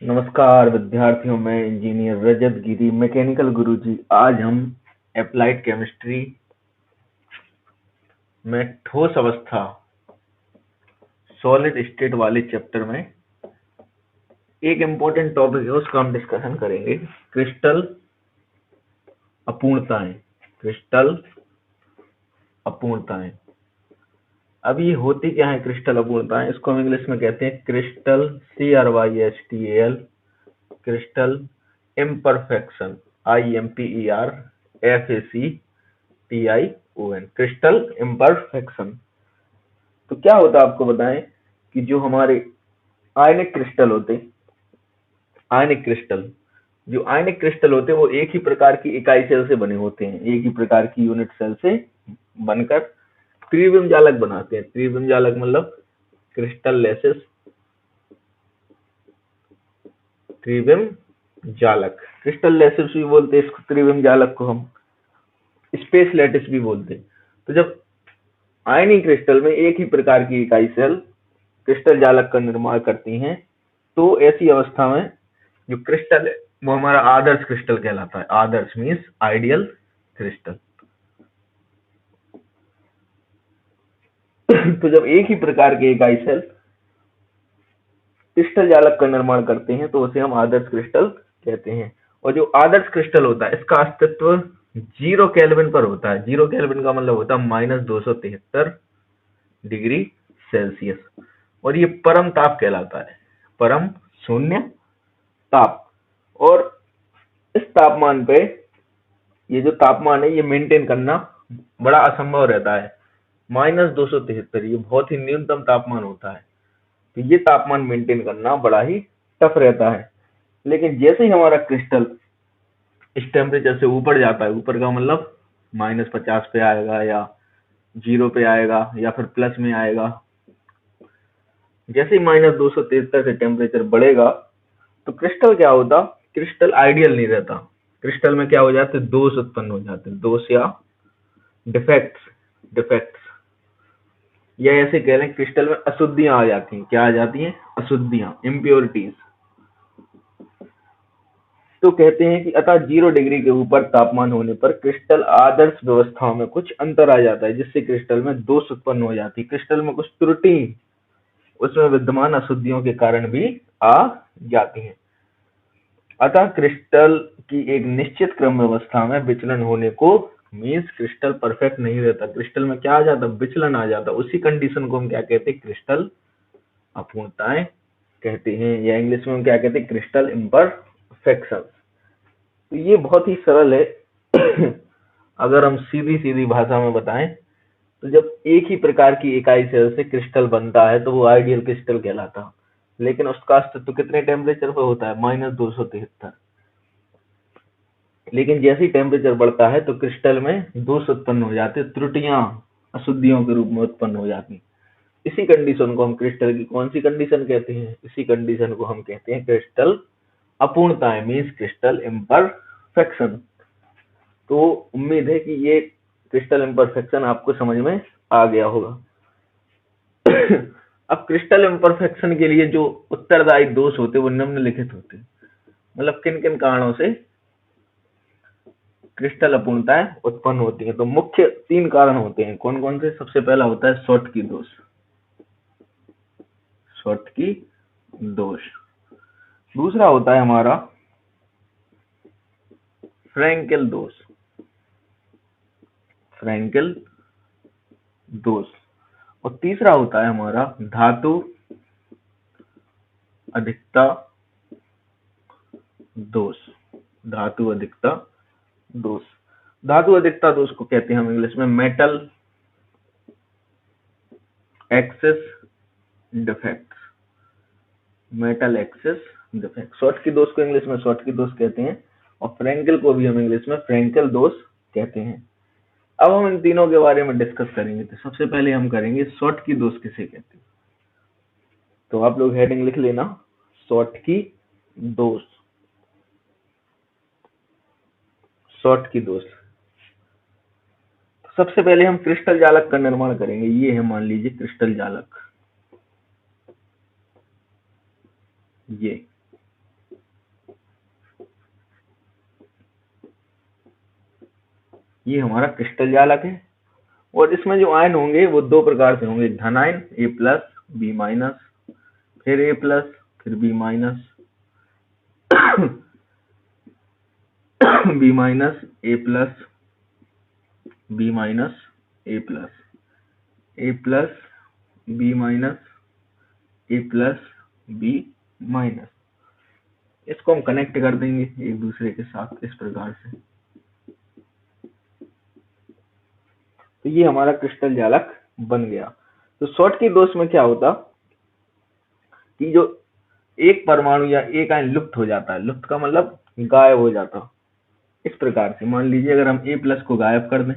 नमस्कार विद्यार्थियों, मैं इंजीनियर रजत गिरी, मैकेनिकल गुरुजी। आज हम अप्लाइड केमिस्ट्री में ठोस अवस्था सॉलिड स्टेट वाले चैप्टर में एक इम्पोर्टेंट टॉपिक है, उसका हम डिस्कशन करेंगे। क्रिस्टल अपूर्णताएं। क्रिस्टल अपूर्णताएं। अब ये होती क्या है क्रिस्टल अपूर्णताएं? इसको हम इंग्लिश में कहते हैं crystal, CRYSTAL, crystal imperfection, IMPERFACTION, crystal imperfection. तो क्या होता है आपको बताएं कि जो हमारे आयनिक क्रिस्टल होते, आयनिक क्रिस्टल जो आयनिक क्रिस्टल होते हैं वो एक ही प्रकार की इकाई सेल से बने होते हैं, एक ही प्रकार की यूनिट सेल से बनकर त्रिविम जालक बनाते हैं। त्रिविम जालक मतलब क्रिस्टल लेसिस, त्रिविम जालक। क्रिस्टल लेसिस भी बोलते हैं इसको, त्रिविम जालक को हम स्पेस लैटिस भी बोलते हैं। तो जब आयनिक क्रिस्टल में एक ही प्रकार की इकाई सेल क्रिस्टल जालक का निर्माण करती हैं, तो ऐसी अवस्था में जो क्रिस्टल है वो हमारा आदर्श क्रिस्टल कहलाता है। आदर्श मीन्स आइडियल क्रिस्टल। तो जब एक ही प्रकार के इकाई सेल क्रिस्टल जालक का निर्माण करते हैं तो उसे हम आदर्श क्रिस्टल कहते हैं। और जो आदर्श क्रिस्टल होता है इसका अस्तित्व 0 केल्विन पर होता है। 0 केल्विन का मतलब होता है -273 डिग्री सेल्सियस, और ये परम ताप कहलाता है, परम शून्य ताप। और इस तापमान पे, ये जो तापमान है ये मेंटेन करना बड़ा असंभव रहता है। -273 ये बहुत ही न्यूनतम तापमान होता है, तो ये तापमान मेंटेन करना बड़ा ही टफ रहता है। लेकिन जैसे ही हमारा क्रिस्टल इस टेम्परेचर से ऊपर जाता है, ऊपर का मतलब -50 पे आएगा या 0 पे आएगा या फिर प्लस में आएगा, जैसे ही -273 से टेम्परेचर बढ़ेगा तो क्रिस्टल क्या होता, क्रिस्टल आइडियल नहीं रहता। क्रिस्टल में क्या हो जाते, दोष उत्पन्न हो जाते हैं, दोष या डिफेक्ट्स। डिफेक्ट्स या ऐसे कह लें क्रिस्टल में अशुद्धियां आ जाती हैं। क्या आ जाती हैं? अशुद्धियां, इम्प्योरिटीज। तो कहते हैं कि अतः 0 डिग्री के ऊपर तापमान होने पर क्रिस्टल आदर्श व्यवस्थाओं में कुछ अंतर आ जाता है, जिससे क्रिस्टल में दोष उत्पन्न हो जाती है। क्रिस्टल में कुछ त्रुटि उसमें विद्यमान अशुद्धियों के कारण भी आ जाती है। अतः क्रिस्टल की एक निश्चित क्रम व्यवस्था में विचलन होने को मीन्स क्रिस्टल परफेक्ट नहीं रहता। क्रिस्टल में क्या आ जाता, विचलन आ जाता। उसी कंडीशन को हम क्या कहते हैं, क्रिस्टल अपूर्णताएं कहते हैं, या इंग्लिश में हम क्या कहते हैं, क्रिस्टल इम्परफेक्शन। तो ये बहुत ही सरल है। अगर हम सीधी सीधी भाषा में बताएं तो जब एक ही प्रकार की इकाई सेल से क्रिस्टल बनता है तो वो आइडियल क्रिस्टल कहलाता है। लेकिन उसका अस्तित्व कितने टेम्परेचर पर होता है, -273। लेकिन जैसे ही टेम्परेचर बढ़ता है तो क्रिस्टल में दोष उत्पन्न हो जाते, त्रुटियां अशुद्धियों के रूप में उत्पन्न हो जाती। इसी कंडीशन को हम क्रिस्टल की कौन सी कंडीशन कहते हैं? इसी कंडीशन को हम कहते हैं क्रिस्टल अपूर्णताएं, मीन्स क्रिस्टल इम्परफेक्शन। तो उम्मीद है कि ये क्रिस्टल इम्परफेक्शन आपको समझ में आ गया होगा। अब क्रिस्टल इम्परफेक्शन के लिए जो उत्तरदायी दोष होते वो निम्नलिखित होते, मतलब किन किन कारणों से क्रिस्टल अपूर्णताएं उत्पन्न होती हैं। तो मुख्य 3 कारण होते हैं। कौन कौन से? सबसे पहला होता है शॉटकी दोष। शॉटकी दोष। दूसरा होता है हमारा फ्रैंकेल दोष। फ्रैंकेल दोष। और तीसरा होता है हमारा धातु अधिकता दोष। धातु अधिकता दोष। धातु अधिकता दोष को कहते हैं हम इंग्लिश में metal access defect. Metal access defect. Schottky दोष को इंग्लिश में शॉटकी दोष कहते हैं, और फ्रैंकेल को भी हम इंग्लिश में फ्रैंकेल दोष कहते हैं। अब हम इन तीनों के बारे में डिस्कस करेंगे। तो सबसे पहले हम करेंगे शॉटकी दोष किसे कहते हैं। तो आप लोग हेडिंग लिख लेना, शॉटकी दोष। शॉटकी दोष। सबसे पहले हम क्रिस्टल जालक का निर्माण करेंगे। ये है, मान लीजिए क्रिस्टल जालक। ये ये हमारा क्रिस्टल जालक है। और इसमें जो आयन होंगे वो दो प्रकार से होंगे, धन आयन ए प्लस बी माइनस, फिर ए प्लस फिर B minus, B minus A plus, B minus A plus, A plus B minus, A plus B minus. इसको हम कनेक्ट कर देंगे एक दूसरे के साथ इस प्रकार से। तो ये हमारा क्रिस्टल जालक बन गया। तो शॉटकी दोष में क्या होता कि जो एक परमाणु या एक आयन लुप्त हो जाता है, लुप्त का मतलब गायब हो जाता। इस प्रकार से मान लीजिए अगर हम ए प्लस को गायब कर दें,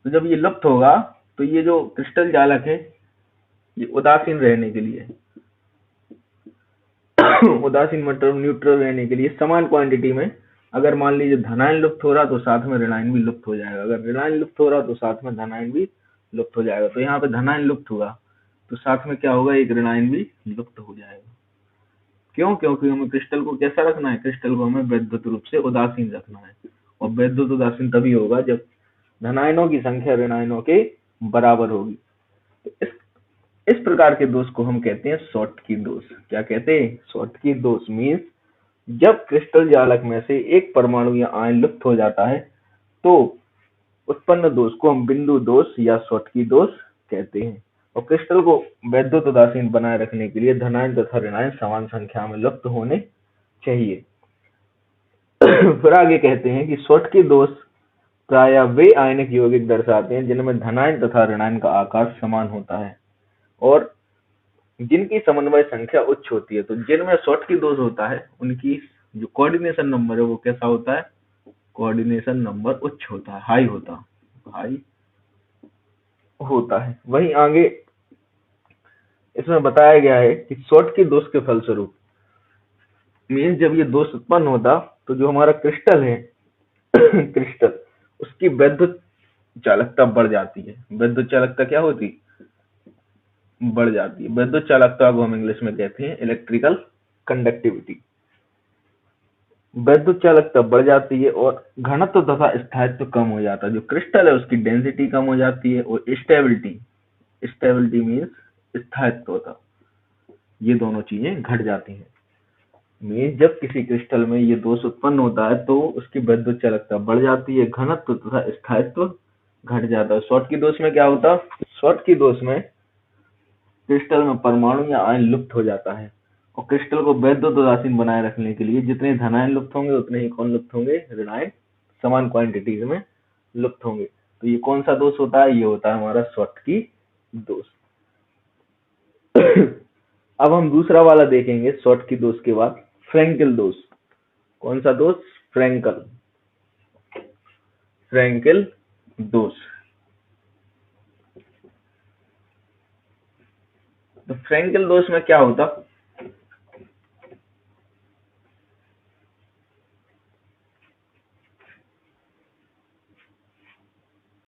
तो जब ये लुप्त होगा तो ये जो क्रिस्टल जालक है ये उदासीन रहने के लिए उदासीन मतलब न्यूट्रल रहने के लिए समान क्वांटिटी में, अगर मान लीजिए धनायन लुप्त हो रहा तो साथ में ऋणायन भी लुप्त हो जाएगा, अगर ऋणायन लुप्त हो रहा तो साथ में धनायन भी लुप्त हो जाएगा। तो यहाँ पे धनायन लुप्त हुआ तो साथ में क्या होगा, एक ऋणायन भी लुप्त हो जाएगा। क्यों? क्योंकि हमें क्रिस्टल को कैसा रखना है, क्रिस्टल को हमें वैद्युत रूप से उदासीन रखना है। और वैद्युत उदासीन तभी होगा जब धनायनों की संख्या ऋणायनों के बराबर होगी। तो इस प्रकार के दोष को हम कहते हैं शॉटकी दोष। क्या कहते हैं? शॉटकी दोष मीन्स जब क्रिस्टल जालक में से एक परमाणु या आयन लुप्त हो जाता है तो उत्पन्न दोष को हम बिंदु दोष या शॉटकी दोष कहते हैं। और क्रिस्टल को वैद्युत उदासीन बनाए रखने के लिए धनायन तथा ऋणायन समान संख्या में लुप्त होने चाहिए। फिर आगे कहते हैं कि शॉटकी दोष प्रायः वे आयनिक यौगिक दर्शाते हैं जिनमें धनायन तथा ऋणायन का आकार समान होता है और जिनकी समन्वय संख्या उच्च होती है। तो जिनमें शॉटकी दोष होता है उनकी जो कोऑर्डिनेशन नंबर है वो कैसा होता है, कोऑर्डिनेशन नंबर उच्च होता है, हाई होता है। वहीं आगे इसमें बताया गया है कि शॉटकी दोष के फलस्वरूप मीन्स जब ये दोष उत्पन्न होता तो जो हमारा क्रिस्टल है क्रिस्टल उसकी वैद्युत चालकता बढ़ जाती है। वैद्युत चालकता क्या होती, बढ़ जाती है। वैद्युत चालकता को हम इंग्लिश में कहते हैं इलेक्ट्रिकल कंडक्टिविटी। वैद्युत चालकता बढ़ जाती है और घनत्व तथा स्थायित्व कम हो जाता है। जो क्रिस्टल है उसकी डेंसिटी कम हो जाती है और स्टेबिलिटी मीन्स स्थायित्व होता, ये दोनों चीजें घट जाती हैं। मीन्स जब किसी क्रिस्टल में ये दोष उत्पन्न होता है तो उसकी वैद्युत चालकता बढ़ जाती है, घनत्व तथा स्थायित्व घट जाता है। शॉटकी दोष में क्या होता, शॉटकी दोष में क्रिस्टल में परमाणु या आयन लुप्त हो जाता है और क्रिस्टल को वैद्युत उदासीन बनाए रखने के लिए जितने धनायन लुप्त होंगे उतने ही कौन लुप्त होंगे, ऋणायन समान क्वांटिटीज में लुप्त होंगे। तो ये कौन सा दोष होता है, ये होता है हमारा शॉटकी दोष। अब हम दूसरा वाला देखेंगे शॉटकी दोष के बाद, फ्रैंकेल दोष। कौन सा दोष, फ्रैंकेल दोष। तो फ्रैंकेल दोष में क्या होता,